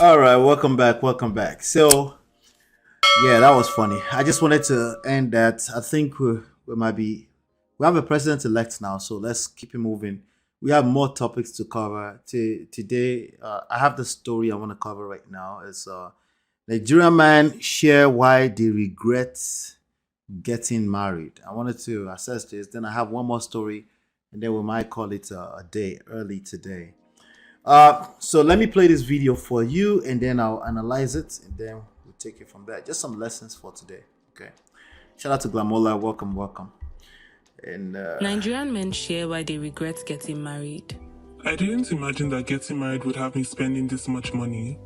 All right, welcome back. Welcome back. So, yeah, that was funny. I just wanted to end that. I think we might be, we have a president elect now, so let's keep it moving. We have more topics to cover. Today, I have the story I want to cover right now. Is Nigerian man share why they regret getting married. I wanted to assess this. Then I have one more story, and then we might call it a day early today. So let me play this video for you and then I'll analyze it and then we'll take it from there. Just some lessons for today. Okay. Shout out to Glamola. Welcome, welcome. And Nigerian men share why they regret getting married. I didn't imagine that getting married would have me spending this much money.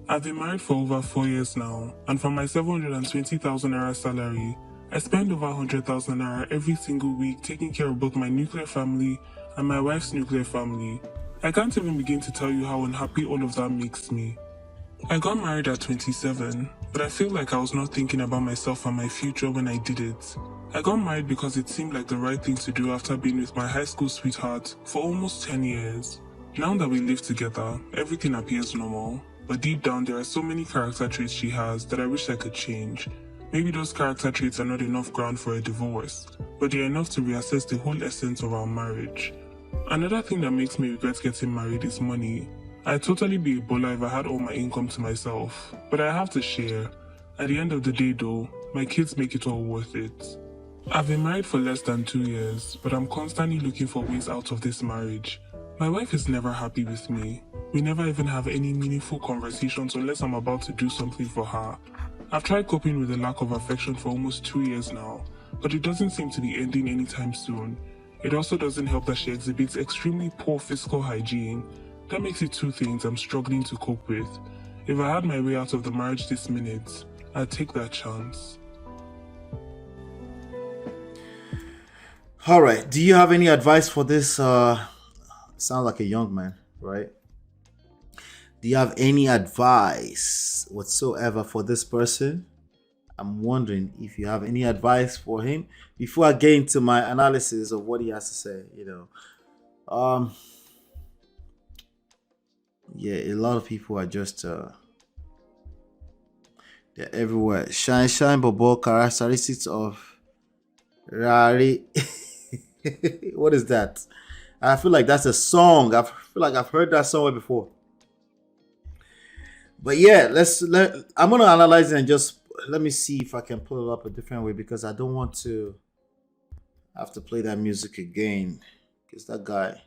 I've been married for over 4 years now, and from my 720,000 naira salary, I spend over 100,000 naira every single week taking care of both my nuclear family and my wife's nuclear family. I can't even begin to tell you how unhappy all of that makes me. I got married at 27, but I feel like I was not thinking about myself and my future when I did it. I got married because it seemed like the right thing to do after being with my high school sweetheart for almost 10 years. Now that we live together, everything appears normal, but deep down there are so many character traits she has that I wish I could change. Maybe those character traits are not enough ground for a divorce, but they are enough to reassess the whole essence of our marriage. Another thing that makes me regret getting married is money. I'd totally be a baller if I had all my income to myself, but I have to share. At the end of the day though, my kids make it all worth it. I've been married for less than 2 years, but I'm constantly looking for ways out of this marriage. My wife is never happy with me. We never even have any meaningful conversations unless I'm about to do something for her. I've tried coping with the lack of affection for almost 2 years now, but it doesn't seem to be ending anytime soon. It also doesn't help that she exhibits extremely poor physical hygiene. That makes it two things I'm struggling to cope with. If I had my way out of the marriage this minute, I'd take that chance. all right. Do you have any advice for this? Sound like a young man, right? Do you have any advice whatsoever for this person? I'm wondering if you have any advice for him before I get into my analysis of what he has to say. Yeah, a lot of people are just they're everywhere. Shine, shine, bobo, characteristics of Rari. What is that? I feel like that's a song. I feel like I've heard that somewhere before. But yeah, I'm gonna analyze it and just let me see if I can pull it up a different way because I don't want to have to play that music again. Because that guy,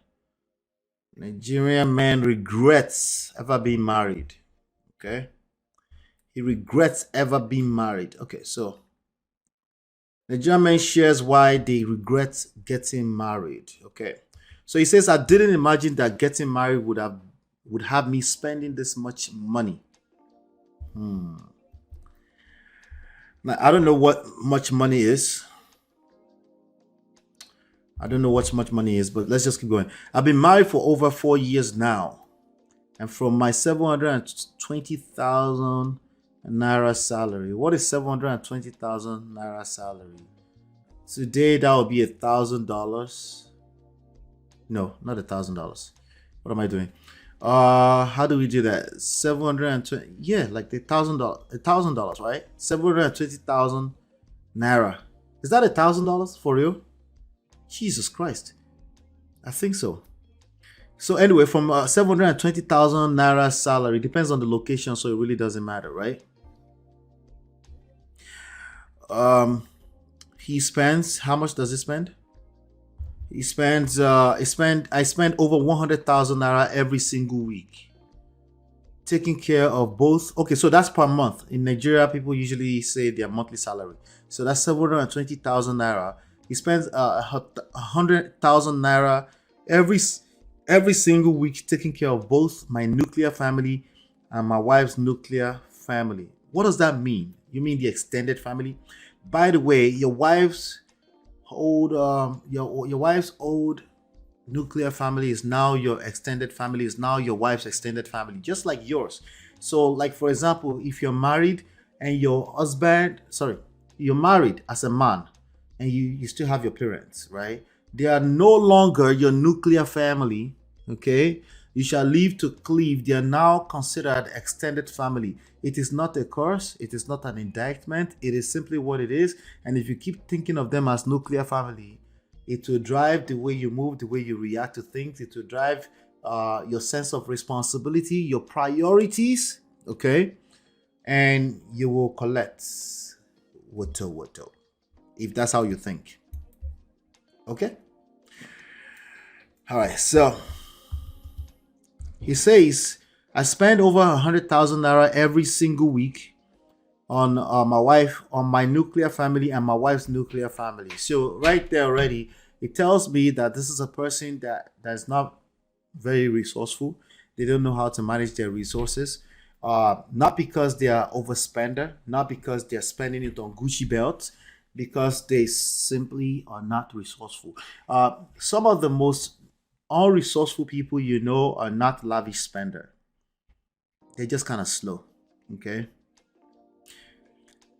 Nigerian man regrets ever being married. Okay. He regrets ever being married. Okay, so Nigerian man shares why they regret getting married. Okay. So he says, I didn't imagine that getting married would have me spending this much money. Now, I don't know what much money is. I don't know what much money is, but let's just keep going. I've been married for over 4 years now. And from my 720,000 naira salary. What is 720,000 naira salary? Today, that would be $1,000. No, not $1,000. What am I doing? How do we do that? 720, yeah, like the $1,000, right? 720,000 naira. Is that $1,000 for real? Jesus Christ. I think so. So anyway, from 720,000 naira salary, depends on the location, so it really doesn't matter, right? He spends, how much does he spend? I spend over 100,000 naira every single week. Taking care of both. Okay, so that's per month. In Nigeria, people usually say their monthly salary. So that's 720,000 naira. He spends 100,000 naira every single week taking care of both my nuclear family and my wife's nuclear family. What does that mean? You mean the extended family? By the way, your wife's old nuclear family is now your extended family, is now your wife's extended family, just like yours. So, like for example, if you're married and you're married as a man and you still have your parents, right? They are no longer your nuclear family, okay? You shall live to cleave. They are now considered extended family. It is not a curse. It is not an indictment. It is simply what it is. And if you keep thinking of them as nuclear family, it will drive the way you move, the way you react to things. It will drive your sense of responsibility, your priorities, okay? And you will collect woto, if that's how you think. Okay? All right, so he says, I spend over 100,000 naira every single week on my wife, on my nuclear family, and my wife's nuclear family. So right there already, it tells me that this is a person that's not very resourceful. They don't know how to manage their resources. Not because they are overspender, not because they're spending it on Gucci belts, because they simply are not resourceful. Some of the most unresourceful people you know are not lavish spender. They're just kind of slow. Okay.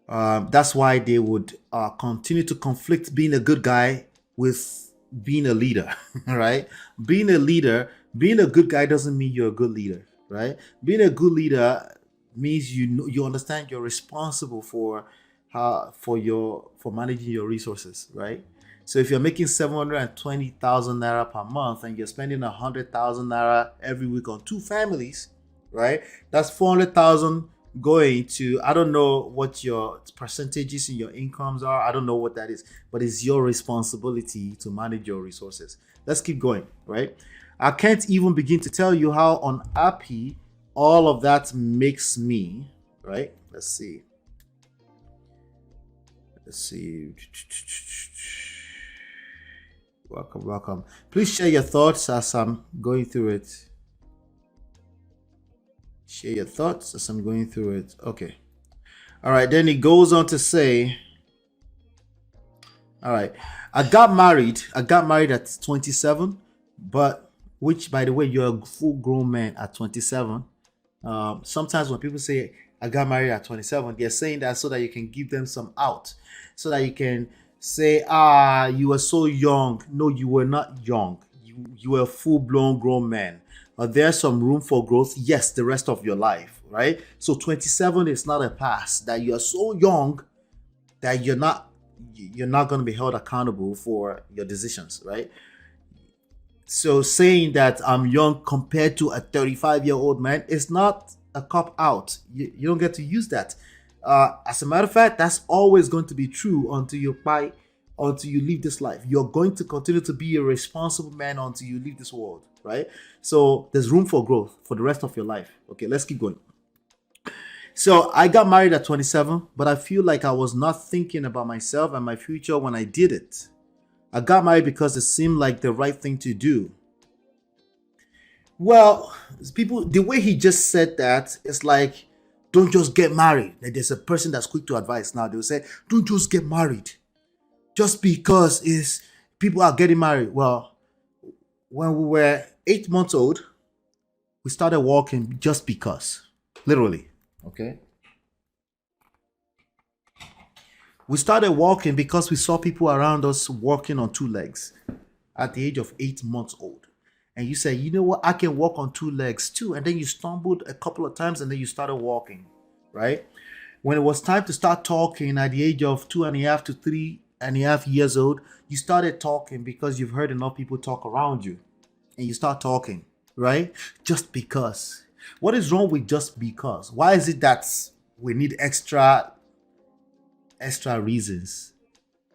That's why they would continue to conflict being a good guy with being a leader, right? Being a leader, being a good guy doesn't mean you're a good leader, right? Being a good leader means you understand you're responsible for managing your resources, right? So if you're making 720,000 naira per month and you're spending 100,000 naira every week on two families, right? That's 400,000 going to, I don't know what your percentages in your incomes are. I don't know what that is, but it's your responsibility to manage your resources. Let's keep going, right? I can't even begin to tell you how unhappy all of that makes me, right? Let's see. Welcome. Please share your thoughts as I'm going through it. Share your thoughts as I'm going through it. Okay. All right. Then he goes on to say, all right, I got married at 27, but which, by the way, you're a full grown man at 27. Sometimes when people say I got married at 27, they're saying that so that you can give them some out, so that you can say, you were so young. No, you were not young. You were a full-blown grown man. There's some room for growth. Yes, the rest of your life, right? So 27 is not a pass. That you are so young that you're not going to be held accountable for your decisions, right? So saying that I'm young compared to a 35-year-old man is not a cop out. You don't get to use that. As a matter of fact, that's always going to be true until you leave this life. You're going to continue to be a responsible man until you leave this world, right? So there's room for growth for the rest of your life. Okay, let's keep going. So I got married at 27, but I feel like I was not thinking about myself and my future when I did it. I got married because it seemed like the right thing to do. Well, people, the way he just said that, it's like, don't just get married. Like there's a person that's quick to advise now. They'll say, don't just get married. Just because people are getting married. Well, when we were 8 months old, we started walking just because. Literally. Okay. We started walking because we saw people around us walking on two legs at the age of 8 months old. And you say, you know what, I can walk on two legs too. And then you stumbled a couple of times and then you started walking, right? When it was time to start talking at the age of 2.5 to 3.5 years old, you started talking because you've heard enough people talk around you. And you start talking, right? Just because. What is wrong with just because? Why is it that we need extra reasons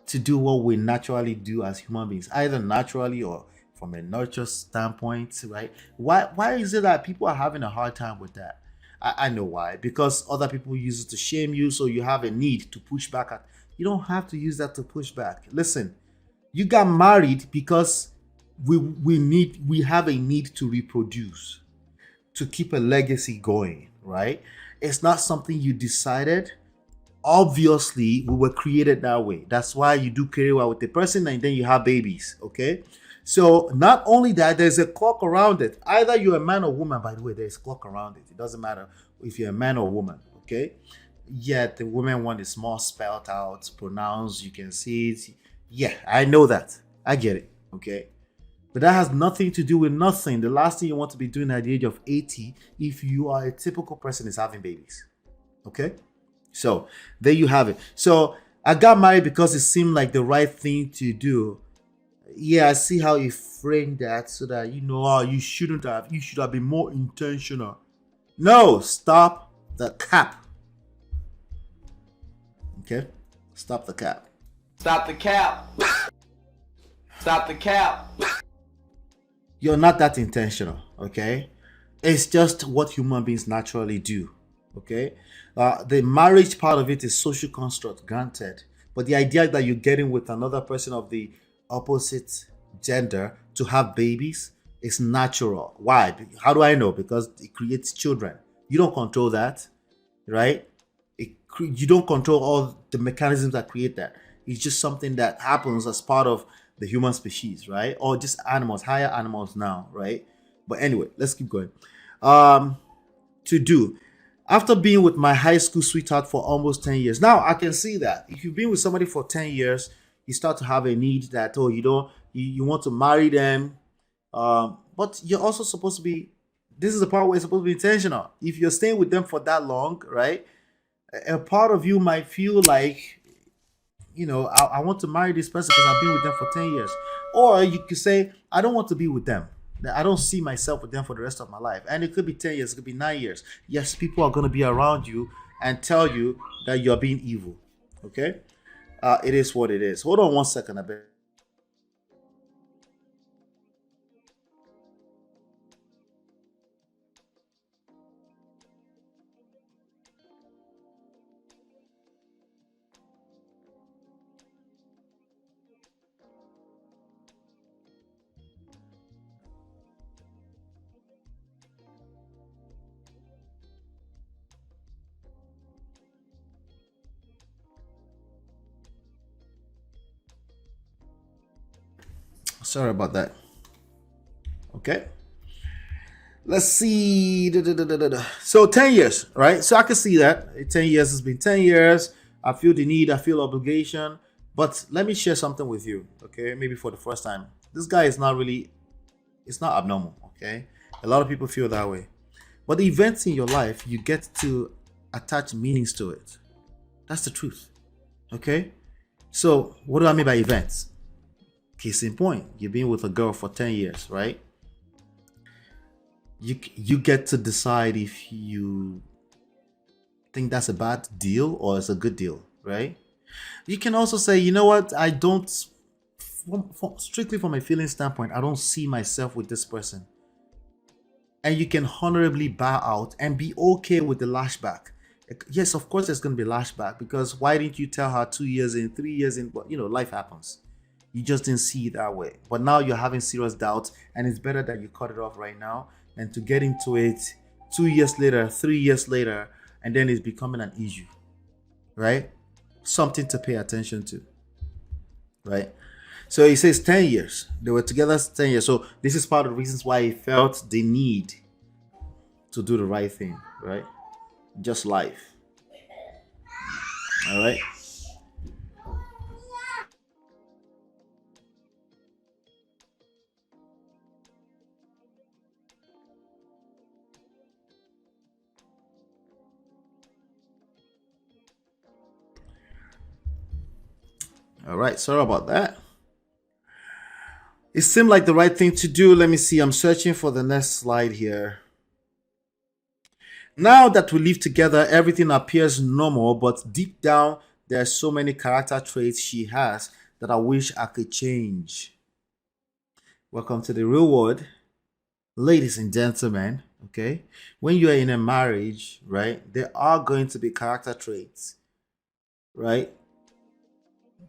to do what we naturally do as human beings, either naturally or from a nurture standpoint, right? Why is it that people are having a hard time with that? I know why. Because other people use it to shame you, so you have a need to push back at. You don't have to use that to push back. Listen, you got married because we have a need to reproduce, to keep a legacy going, right? It's not something you decided. Obviously, we were created that way. That's why you do carry well with the person and then you have babies, okay? So not only that, there's a clock around it. Either you're a man or woman, by the way, there's a clock around it. It doesn't matter if you're a man or woman, okay? Yet the woman one is more spelled out, pronounced, you can see it. Yeah, I know that. I get it, okay? But that has nothing to do with nothing. The last thing you want to be doing at the age of 80, if you are a typical person, is having babies. Okay? So there you have it. So I got married because it seemed like the right thing to do. Yeah, I see how you frame that, so that you shouldn't have. You should have been more intentional. No, stop the cap. Okay? Stop the cap. Stop the cap. Stop the cap. You're not that intentional, okay? It's just what human beings naturally do, okay? The marriage part of it is social construct, granted. But the idea that you're getting with another person of the opposite gender to have babies is natural. Why? How do I know? Because it creates children. You don't control that, right? You don't control all the mechanisms that create that. It's just something that happens as part of the human species, right? Or just animals, higher animals now, right? But anyway, let's keep going. To do. After being with my high school sweetheart for almost 10 years. Now I can see that. If you've been with somebody for 10 years, you start to have a need that, you want to marry them. But you're also supposed to be, this is the part where you're supposed to be intentional. If you're staying with them for that long, right? A part of you might feel like, I want to marry this person because I've been with them for 10 years. Or you could say, I don't want to be with them. I don't see myself with them for the rest of my life. And it could be 10 years, it could be 9 years. Yes, people are going to be around you and tell you that you're being evil. Okay? It is what it is. Hold on 1 second, I bet. Sorry about that. Okay. Let's see. So 10 years, right? So I can see that. 10 years has been 10 years. I feel the need, I feel obligation. But let me share something with you, okay? Maybe for the first time. This guy is not really, it's not abnormal, okay? A lot of people feel that way. But the events in your life, you get to attach meanings to it. That's the truth, okay? So what do I mean by events? Case in point, you've been with a girl for 10 years, right? You get to decide if you think that's a bad deal or it's a good deal, right? You can also say, you know what, I don't, strictly from a feeling standpoint, I don't see myself with this person. And you can honorably bow out and be okay with the lashback. Yes, of course there's going to be lashback, because why didn't you tell her 2 years in, 3 years in? But life happens. You just didn't see it that way. But now you're having serious doubts, and it's better that you cut it off right now and to get into it 2 years later, 3 years later, and then it's becoming an issue, right? Something to pay attention to, right? So he says 10 years. They were together 10 years. So this is part of the reasons why he felt the need to do the right thing, right? Just life. All right. All right, sorry about that. It seemed like the right thing to do. Let me see. I'm searching for the next slide here. Now that we live together, everything appears normal, but deep down, there are so many character traits she has that I wish I could change. Welcome to the real world, ladies and gentlemen. Okay, when you are in a marriage, right, there are going to be character traits, right,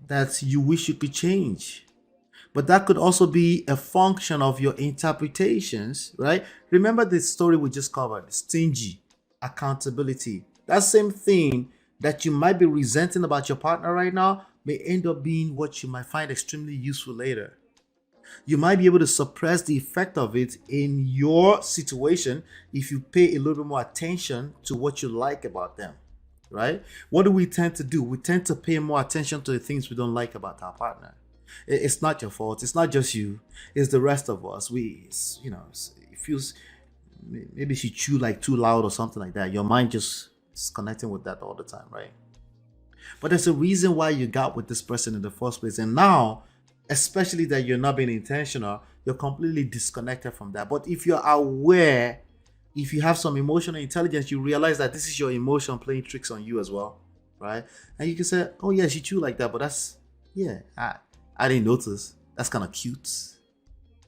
that you wish you could change. But that could also be a function of your interpretations, right? Remember the story we just covered, stingy, accountability. That same thing that you might be resenting about your partner right now may end up being what you might find extremely useful later. You might be able to suppress the effect of it in your situation if you pay a little bit more attention to what you like about them, right? What do we tend to do? We tend to pay more attention to the things we don't like about our partner. It's not your fault. It's not just you. It's the rest of us. It feels maybe she chew like too loud or something like that. Your mind just is connecting with that all the time, right? But there's a reason why you got with this person in the first place. And now, especially that you're not being intentional, you're completely disconnected from that. But if you're aware, if you have some emotional intelligence, you realize that this is your emotion playing tricks on you as well, right? And you can say, oh yeah, she chew like that, but I didn't notice. That's kind of cute.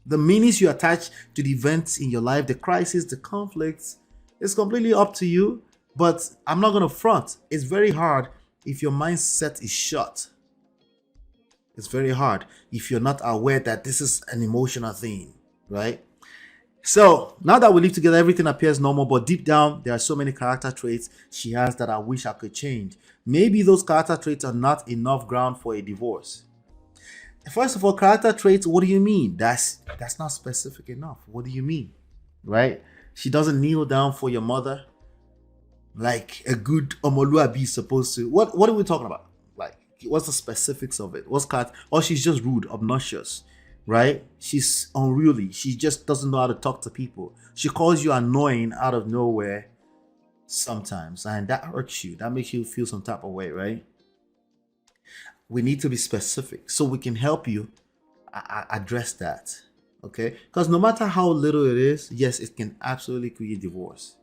The meanings you attach to the events in your life, the crisis, the conflicts, it's completely up to you. But I'm not going to front. It's very hard if your mindset is shut. It's very hard if you're not aware that this is an emotional thing, right? So now that we live together, everything appears normal, but deep down, there are so many character traits she has that I wish I could change. Maybe those character traits are not enough ground for a divorce. First of all, character traits, what do you mean? That's not specific enough. What do you mean? Right? She doesn't kneel down for your mother like a good Omoluabi is supposed to. What are we talking about? Like, what's the specifics of it? What's character? Or she's just rude, obnoxious, right? She's unruly. She just doesn't know how to talk to people. She calls you annoying out of nowhere sometimes, and that hurts you. That makes you feel some type of way, right? We need to be specific so we can help you address that, okay? Because no matter how little it is, yes, it can absolutely create divorce.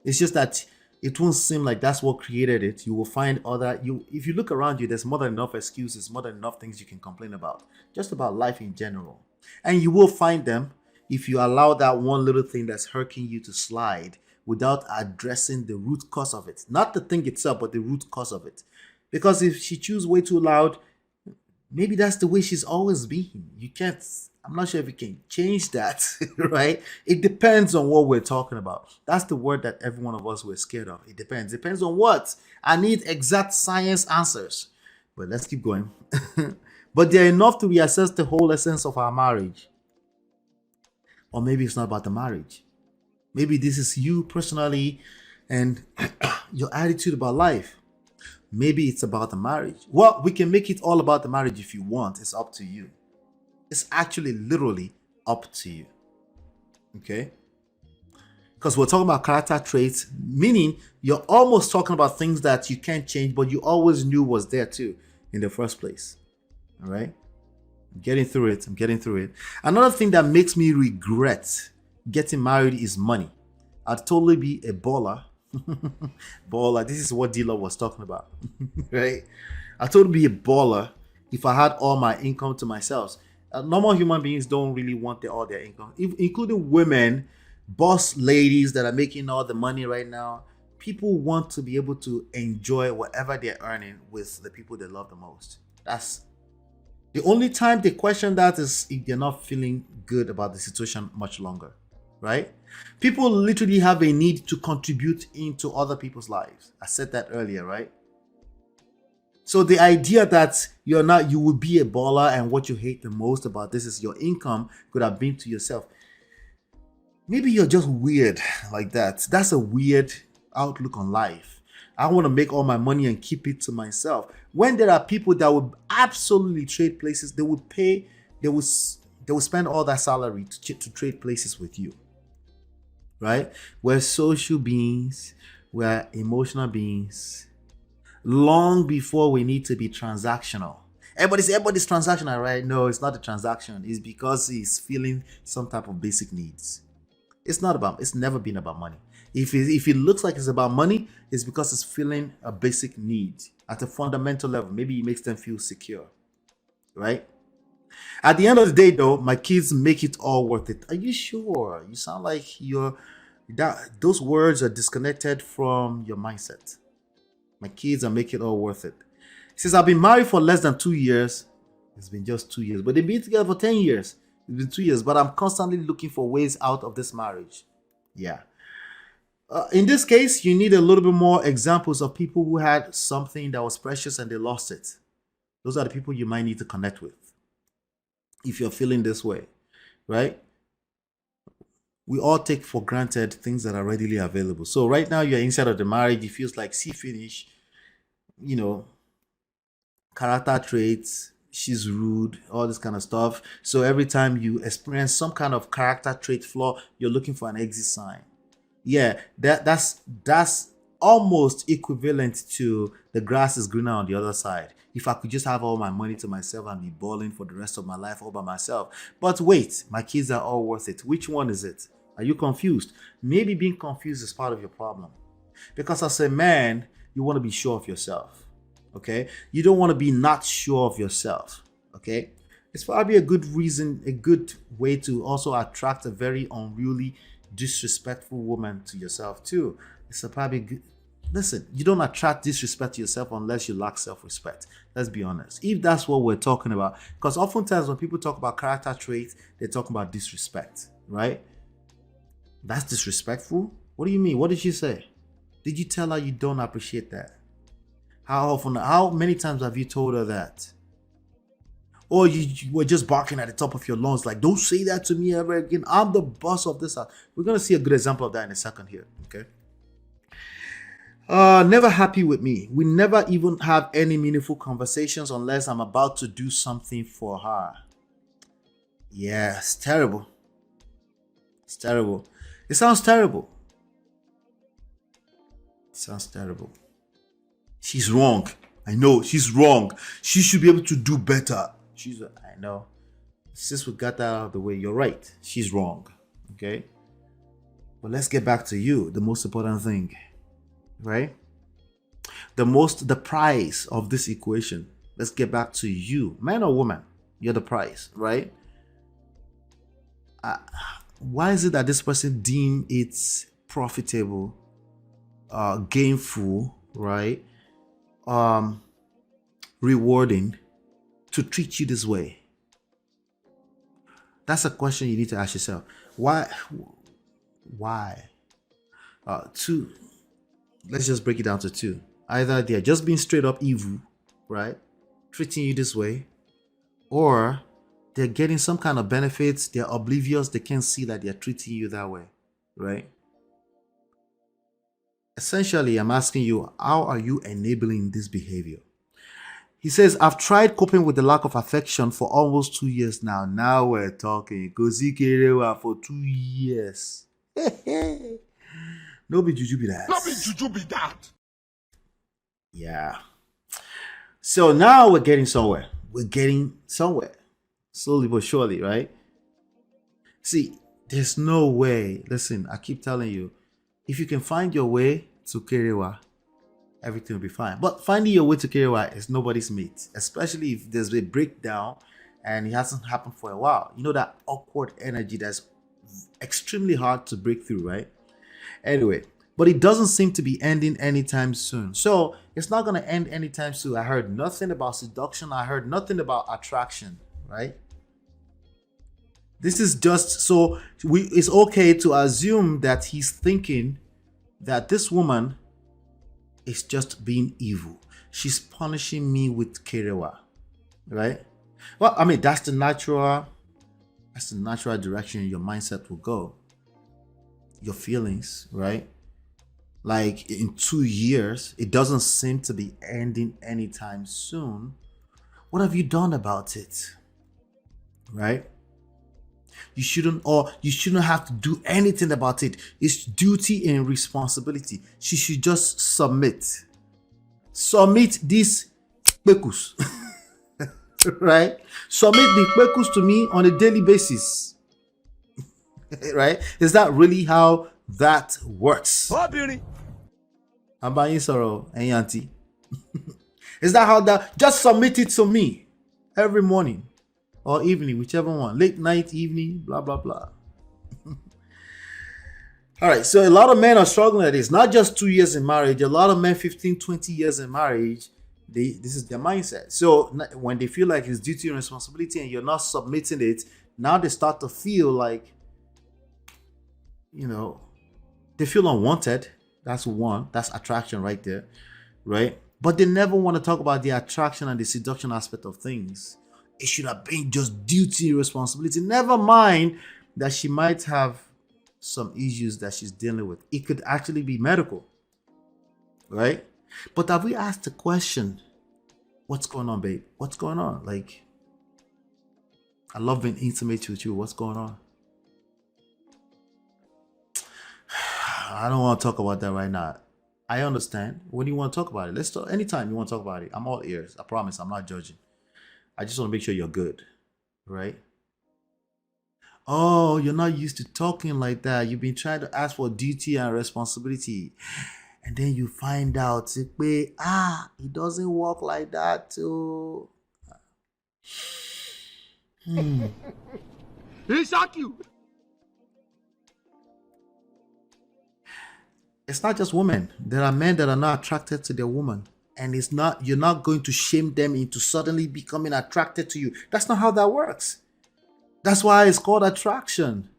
It's just that it won't seem like that's what created it. You will find if you look around you, there's more than enough excuses, more than enough things you can complain about, just about life in general. And you will find them if you allow that one little thing that's hurting you to slide without addressing the root cause of it. Not the thing itself, but the root cause of it. Because if she chews way too loud, maybe that's the way she's always been. I'm not sure if you can change that, right? It depends on what we're talking about. That's the word that every one of us were scared of. It depends. Depends on what? I need exact science answers. But let's keep going. But they're enough to reassess the whole essence of our marriage. Or maybe it's not about the marriage. Maybe this is you personally and your attitude about life. Maybe it's about the marriage. Well, we can make it all about the marriage if you want. It's up to you. It's actually literally up to you. Okay? Because we're talking about character traits, meaning you're almost talking about things that you can't change, but you always knew was there too in the first place. All right? I'm getting through it. Another thing that makes me regret getting married is money. I'd totally be a baller. Baller. This is what D-Lo was talking about. Right? I'd totally be a baller if I had all my income to myself. Normal human beings don't really want all their income, including women, boss ladies that are making all the money right now. People want to be able to enjoy whatever they're earning with the people they love the most. That's the only time they question that is if they're not feeling good about the situation much longer, right? People literally have a need to contribute into other people's lives. I said that earlier, right? So the idea that you will be a baller and what you hate the most about this is your income could have been to yourself. Maybe you're just weird like that. That's a weird outlook on life. I want to make all my money and keep it to myself. When there are people that would absolutely trade places, they will spend all that salary to trade places with you. Right? We're social beings, we're emotional beings. Long before we need to be transactional. Everybody's transactional, right? No, it's not a transaction. It's because he's feeling some type of basic needs. It's never been about money. If it looks like it's about money, it's because it's feeling a basic need at a fundamental level. Maybe it makes them feel secure, right? At the end of the day, though, my kids make it all worth it. Are you sure? You sound like those words are disconnected from your mindset. My kids are making it all worth it. Since I've been married for less than 2 years, it's been just 2 years, but they've been together for 10 years. It's been 2 years, but I'm constantly looking for ways out of this marriage. Yeah. In this case, you need a little bit more examples of people who had something that was precious and they lost it. Those are the people you might need to connect with if you're feeling this way, right? We all take for granted things that are readily available. So right now you're inside of the marriage, it feels like see finish, character traits, she's rude, all this kind of stuff. So every time you experience some kind of character trait flaw, you're looking for an exit sign. Yeah, that's almost equivalent to the grass is greener on the other side. If I could just have all my money to myself and be balling for the rest of my life all by myself. But wait, my kids are all worth it. Which one is it? Are you confused? Maybe being confused is part of your problem. Because as a man, you want to be sure of yourself. Okay? You don't want to be not sure of yourself. Okay? It's probably a good reason, a good way to also attract a very unruly, disrespectful woman to yourself too. It's a probably good. Listen, you don't attract disrespect to yourself unless you lack self-respect. Let's be honest. If that's what we're talking about, because oftentimes when people talk about character traits, they're talking about disrespect, right? That's disrespectful? What do you mean? What did she say? Did you tell her you don't appreciate that? How many times have you told her that? Or you were just barking at the top of your lungs like, don't say that to me ever again. I'm the boss of this house. We're going to see a good example of that in a second here, okay? Never happy with me. We never even have any meaningful conversations unless I'm about to do something for her. Yeah, it's terrible. It's terrible. It sounds terrible. It sounds terrible. She's wrong. I know, she's wrong. She should be able to do better. I know. Since we got that out of the way, you're right. She's wrong. Okay? But let's get back to you, the most important thing. Right? The price of this equation. Let's get back to you. Man or woman? You're the price, right? Why is it that this person deem it profitable, gainful, right? Rewarding to treat you this way? That's a question you need to ask yourself. Why? Two. Let's just break it down to two. Either they're just being straight up evil, right? Treating you this way, or they're getting some kind of benefits. They're oblivious. They can't see that they're treating you that way, right? Essentially, I'm asking you, how are you enabling this behavior? He says, I've tried coping with the lack of affection for almost 2 years now. Now we're talking. Kosi Kerewa for 2 years. No be juju be that. Not be juju be that. Yeah. So now we're getting somewhere. We're getting somewhere. Slowly but surely, right? See, there's no way. Listen, I keep telling you, if you can find your way to Kerewa, everything will be fine. But finding your way to Kerewa is nobody's mate, especially if there's a breakdown and it hasn't happened for a while. You know that awkward energy that's extremely hard to break through, right? Anyway, but it doesn't seem to be ending anytime soon. So it's not going to end anytime soon. I heard nothing about seduction. I heard nothing about attraction, right? This is just so it's okay to assume that he's thinking that this woman is just being evil. She's punishing me with Kerewa, right? Well, I mean, that's the natural direction your mindset will go. Your feelings, right? Like in 2 years, it doesn't seem to be ending anytime soon. What have you done about it? Right? You shouldn't have to do anything about it. It's duty and responsibility. She should just submit. Submit this pekus. Right? Submit the pekus to me on a daily basis. Right? Is that really how that works? I'm buying sorrow and auntie. Is that how that? Just submit it to me every morning or evening, whichever one, late night, evening, blah blah blah. All right, so a lot of men are struggling at this. Not just 2 years in marriage. A lot of men, 15, 20 years in marriage, this is their mindset. So when they feel like it's duty and responsibility and you're not submitting it, now they start to feel like, they feel unwanted. That's one. That's attraction right there, right? But they never want to talk about the attraction and the seduction aspect of things. It should have been just duty, responsibility. Never mind that she might have some issues that she's dealing with. It could actually be medical, right? But have we asked the question, What's going on, babe? What's going on? Like, I love being intimate with you. What's going on? I don't want to talk about that right now. I understand. When do you want to talk about it? Let's talk anytime you want to talk about it. I'm all ears. I promise. I'm not judging. I just want to make sure you're good, right? Oh, you're not used to talking like that. You've been trying to ask for duty and responsibility. And then you find out, it doesn't work like that too. He shock you. It's not just women. There are men that are not attracted to their woman. And you're not going to shame them into suddenly becoming attracted to you. That's not how that works. That's why it's called attraction.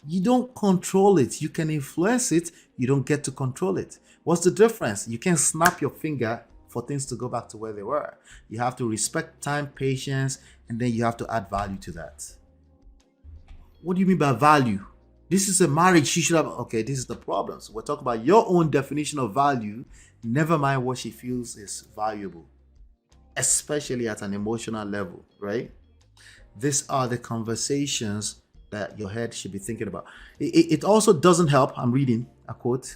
You don't control it. You can influence it. You don't get to control it. What's the difference? You can't snap your finger for things to go back to where they were. You have to respect time, patience, and then you have to add value to that. What do you mean by value? This is a marriage. She should have. Okay, this is the problem. So we're talking about your own definition of value. Never mind what she feels is valuable, especially at an emotional level, right? These are the conversations that your head should be thinking about. It also doesn't help. I'm reading a quote.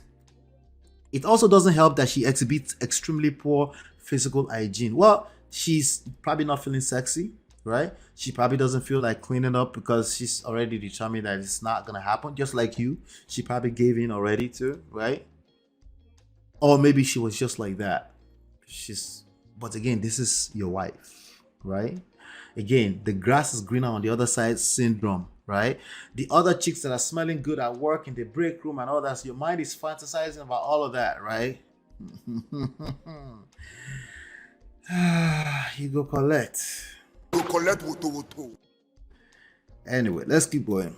It also doesn't help that she exhibits extremely poor physical hygiene. Well, she's probably not feeling sexy, right? She probably doesn't feel like cleaning up because she's already determined that it's not going to happen. Just like you, she probably gave in already too, right? Or maybe she was just like that. But again, this is your wife, right? Again, the grass is greener on the other side syndrome, right? The other chicks that are smelling good at work in the break room and all that, so your mind is fantasizing about all of that, right? You go collect. Anyway, let's keep going.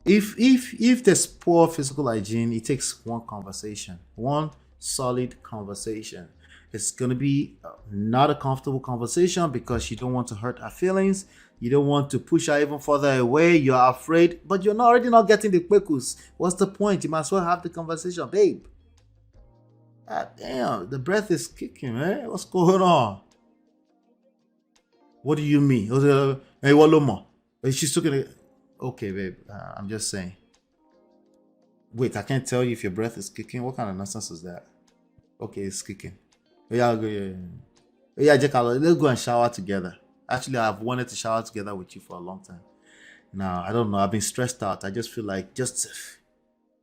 If there's poor physical hygiene, it takes one conversation, one solid conversation. It's gonna be not a comfortable conversation because you don't want to hurt her feelings. You don't want to push her even further away. You're afraid, but you're already not getting the kwekus. What's the point? You might as well have the conversation, babe. God damn, the breath is kicking, man. What's going on? What do you mean? Hey, what more? She's looking at. Okay, babe. I'm just saying. Wait, I can't tell you if your breath is kicking. What kind of nonsense is that? Okay, it's kicking. Yeah, Jack, let's go and shower together. Actually, I've wanted to shower together with you for a long time. Now, I don't know. I've been stressed out. I just feel like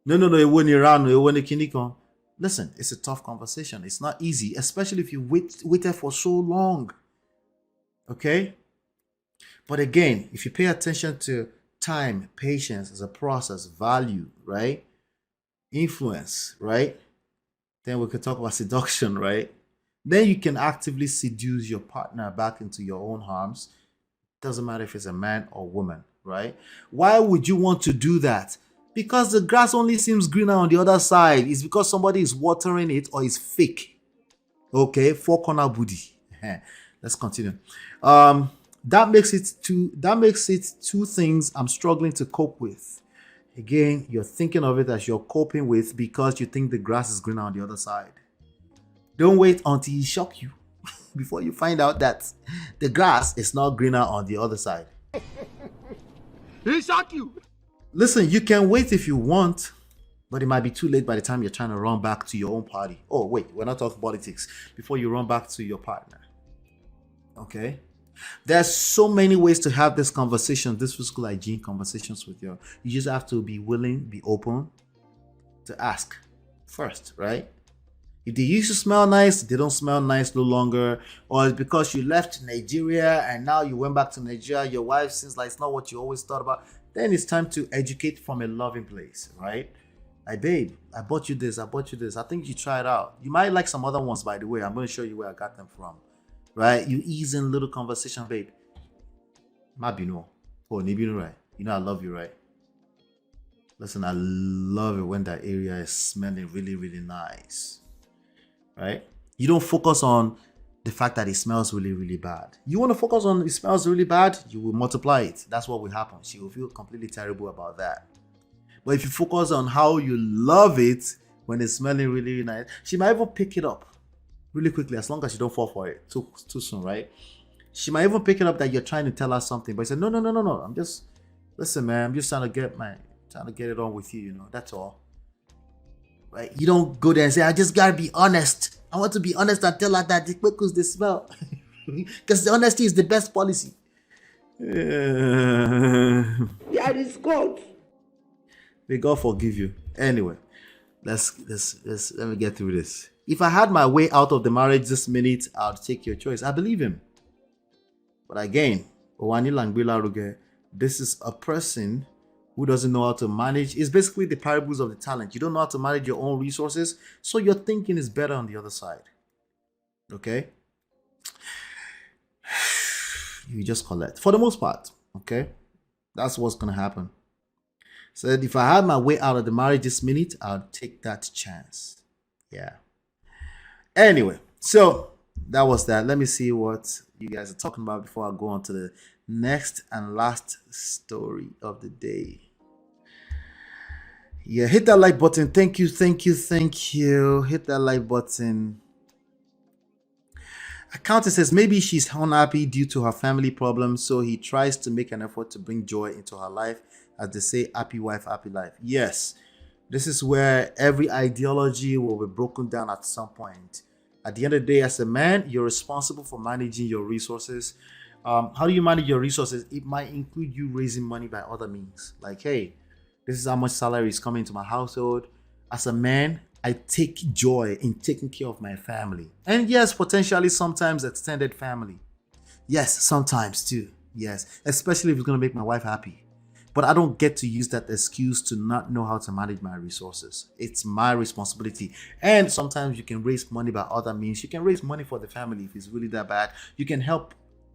no, it won't around. It won't kinikon. Listen, it's a tough conversation. It's not easy, especially if you waited for so long. Okay? But again, if you pay attention to time, patience as a process, value, right? Influence, right? Then we could talk about seduction, right? Then you can actively seduce your partner back into your own arms. Doesn't matter if it's a man or woman, right? Why would you want to do that? Because the grass only seems greener on the other side. It's because somebody is watering it or it's fake. Okay, four corner booty. Let's continue. That makes it two things I'm struggling to cope with. Again, you're thinking of it as you're coping with because you think the grass is greener on the other side. Don't wait until he shock you before you find out that the grass is not greener on the other side. He shock you. Listen, you can wait if you want, but it might be too late by the time you're trying to run back to your own party. Oh, wait, we're not talking politics. Before you run back to your partner. Okay? There's so many ways to have this conversation, this physical hygiene conversations with you. You just have to be willing, be open to ask first, right? If they used to smell nice, they don't smell nice no longer. Or it's because you left Nigeria and now you went back to Nigeria, your wife seems like it's not what you always thought about. Then it's time to educate from a loving place, right? Like, babe, I bought you this. I think you try it out. You might like some other ones, by the way. I'm going to show you where I got them from. Right? You ease in little conversation, babe. Mabino. Oh, Nibino, right? You know I love you, right? Listen, I love it when that area is smelling really, really nice. Right? You don't focus on the fact that it smells really, really bad. You want to focus on it smells really bad, you will multiply it. That's what will happen. She will feel completely terrible about that. But if you focus on how you love it when it's smelling really, really nice, she might even pick it up. really quickly, as long as you don't fall for it too soon, right? She might even pick it up that you're trying to tell her something, but you say, no, no, no, no, no. I'm just, listen, man, I'm just trying to get it on with you, that's all. Right? You don't go there and say, I just gotta be honest. I want to be honest and tell her that the quickos they smell. Because the honesty is the best policy. That is God. May God forgive you. Anyway, let's let me get through this. If I had my way out of the marriage this minute, I'd take your choice. I believe him. But again, Owani Langbila Ruge, this is a person who doesn't know how to manage. It's basically the parables of the talent. You don't know how to manage your own resources, so your thinking is better on the other side. Okay? You just collect. For the most part. Okay? That's what's going to happen. So if I had my way out of the marriage this minute, I'll take that chance. Yeah. Anyway, so that was that. Let me see what you guys are talking about before I go on to the next and last story of the day. Yeah, hit that like button. Thank you. Hit that like button. Accountant says maybe she's unhappy due to her family problems, so he tries to make an effort to bring joy into her life. As they say, happy wife, happy life. Yes, this is where every ideology will be broken down at some point. At the end of the day, as a man, you're responsible for managing your resources. How do you manage your resources? It might include you raising money by other means. Like, hey, this is how much salary is coming into my household. As a man, I take joy in taking care of my family. And yes, potentially sometimes extended family. Yes, sometimes too. Yes, especially if it's going to make my wife happy. But I don't get to use that excuse to not know how to manage my resources. It's my responsibility. And sometimes you can raise money by other means. You can raise money for the family if it's really that bad. You can help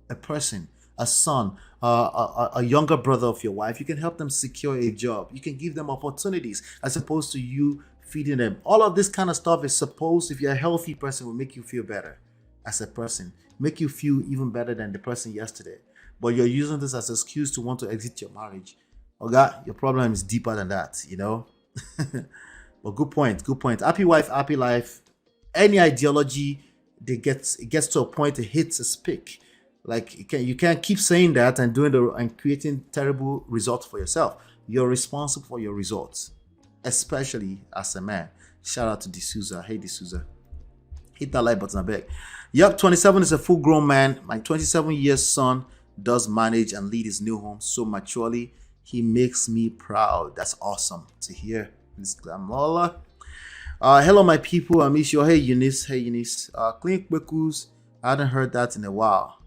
a person, a son, a younger brother of your wife. You can help them secure a job. You can give them opportunities as opposed to you feeding them. All of this kind of stuff is supposed, if you're a healthy person, will make you feel better as a person. Make you feel even better than the person yesterday. But you're using this as an excuse to want to exit your marriage. Okay, your problem is deeper than that, But good point. Happy wife, happy life. Any ideology, it gets to a point, it hits its peak. Like you can't keep saying that and and creating terrible results for yourself. You're responsible for your results, especially as a man. Shout out to D'Souza. Hey D'Souza, hit that like button, I beg. Yup, 27 is a full-grown man. My 27-year son does manage and lead his new home so maturely. He makes me proud. That's awesome to hear. Miss Glamola. Hello, my people. I miss you. Hey, Eunice. Clean Kwekus. I hadn't heard that in a while.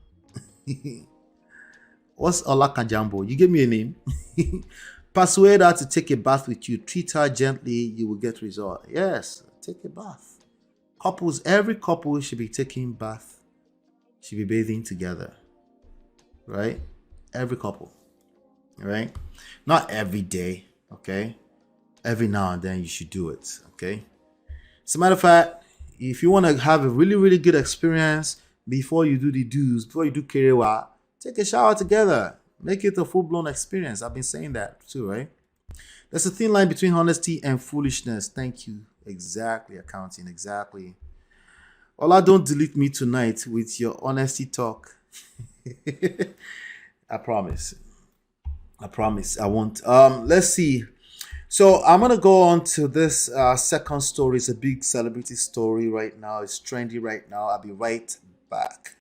What's Olakajambo? You give me a name. Persuade her to take a bath with you. Treat her gently. You will get result. Yes, take a bath. Couples, every couple should be taking bath. Should be bathing together. Right? Every couple. Right? Not every day, okay? Every now and then you should do it, okay? As a matter of fact, if you want to have a really, really good experience before you do the do's, before you do Kerewa, take a shower together. Make it a full-blown experience. I've been saying that too, right? There's a thin line between honesty and foolishness. Thank you. Exactly, accounting, exactly. Ola, don't delete me tonight with your honesty talk. I promise I won't. Let's see. So I'm gonna go on to this second story. It's a big celebrity story right now. It's trendy right now. I'll be right back.